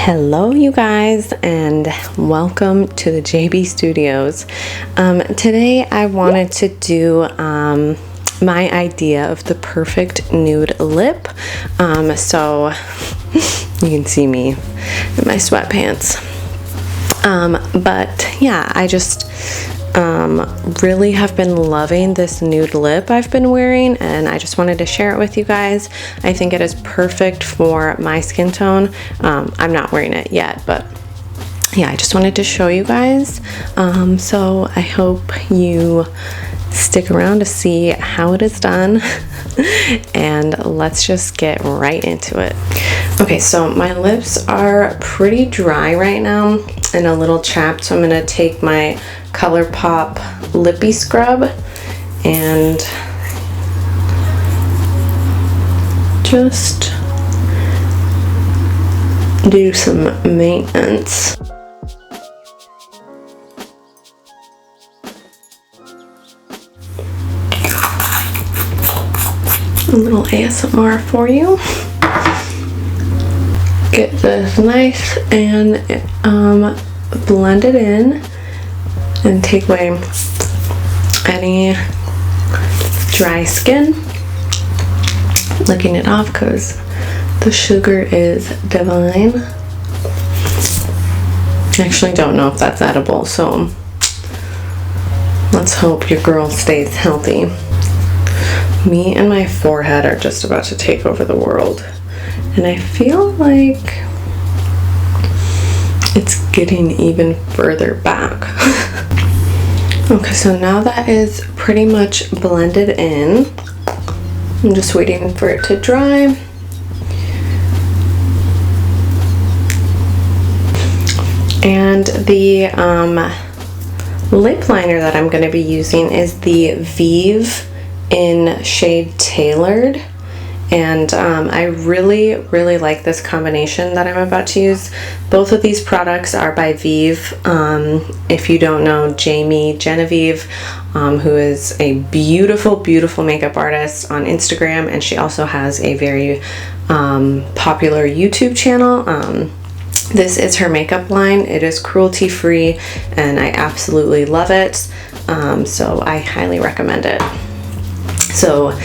Hello you guys, and welcome to the JB Studios. Today I wanted to do my idea of the perfect nude lip. So you can see me in my sweatpants. But yeah, I just really have been loving this nude lip I've been wearing, and I just wanted to share it with you guys. I think it is perfect for my skin tone. I'm not wearing it yet, but yeah, I just wanted to show you guys. So I hope you stick around to see how it is done. And let's just get right into it. Okay, so my lips are pretty dry right now and a little chapped, so I'm gonna take my ColourPop Lippy Scrub and just do some maintenance. A little ASMR for you. Get this nice and blend it in and take away any dry skin. Licking it off because the sugar is divine. I actually don't know if that's edible, so let's hope your girl stays healthy. Me and my forehead are just about to take over the world, and I feel like it's getting even further back. Okay, so now that is pretty much blended in. I'm just waiting for it to dry. And the lip liner that I'm going to be using is the Vive in shade Tailored, and I really like this combination that I'm about to use. Both of these products are by Vive. If you don't know Jamie Genevieve, who is a beautiful makeup artist on Instagram, and she also has a very popular YouTube channel. This is her makeup line. It is cruelty free and I absolutely love it, so I highly recommend it. So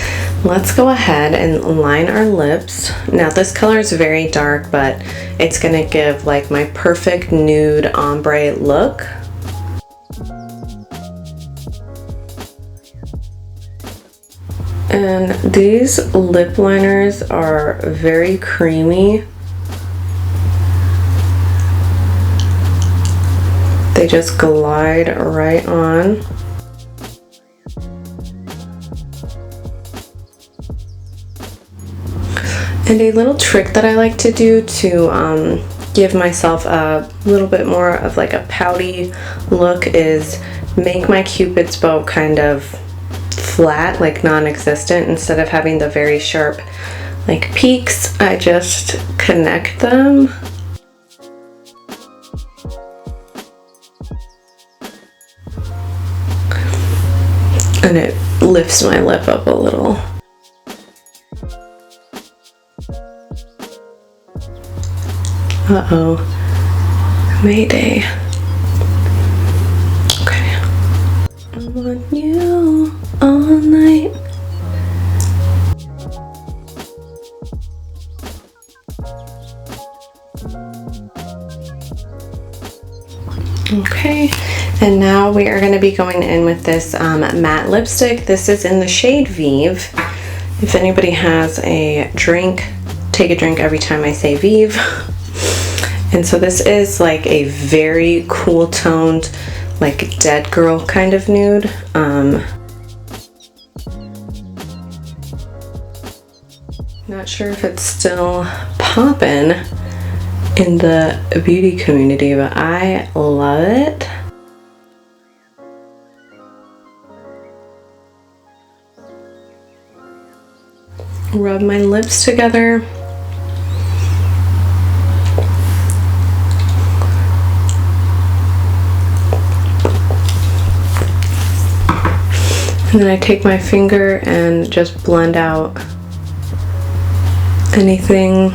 let's go ahead and line our lips. Now this color is very dark, but it's gonna give like my perfect nude ombre look. And these lip liners are very creamy. They just glide right on. And a little trick that I like to do to give myself a little bit more of like a pouty look is make my Cupid's bow kind of flat, like non-existent. Instead of having the very sharp like peaks, I just connect them. And it lifts my lip up a little. Uh-oh. Mayday. Okay. I want you all night. Okay, and now we are going to be going in with this matte lipstick. This is in the shade Vive. If anybody has a drink, take a drink every time I say Vive. And so this is like a very cool toned, like dead girl kind of nude. Not sure if it's still poppin' in the beauty community, but I love it. Rub my lips together. And then I take my finger and just blend out anything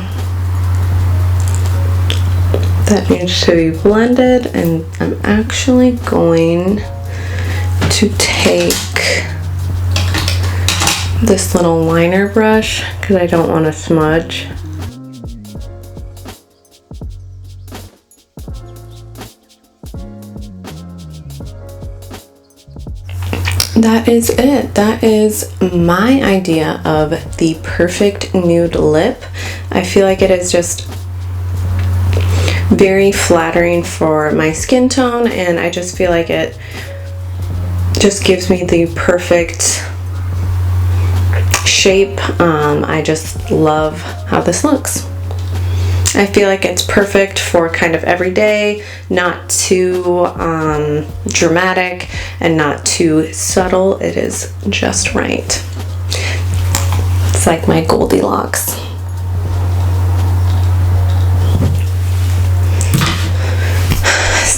That needs to be blended, and I'm actually going to take this little liner brush because I don't want to smudge. That is it. That is my idea of the perfect nude lip. I feel like it is just very flattering for my skin tone, and I just feel like it just gives me the perfect shape. I just love how this looks. I feel like it's perfect for kind of everyday, not too dramatic and not too subtle. It is just right. It's like my Goldilocks.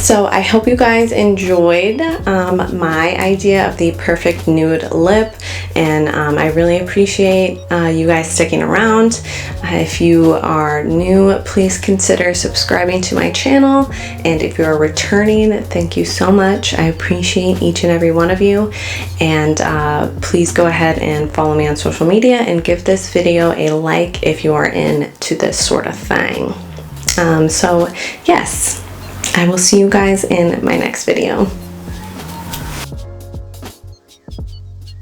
So I hope you guys enjoyed my idea of the perfect nude lip, and I really appreciate you guys sticking around. If you are new, please consider subscribing to my channel, and if you are returning, thank you so much. I appreciate each and every one of you, and please go ahead and follow me on social media and give this video a like if you are into this sort of thing. So yes, I will see you guys in my next video.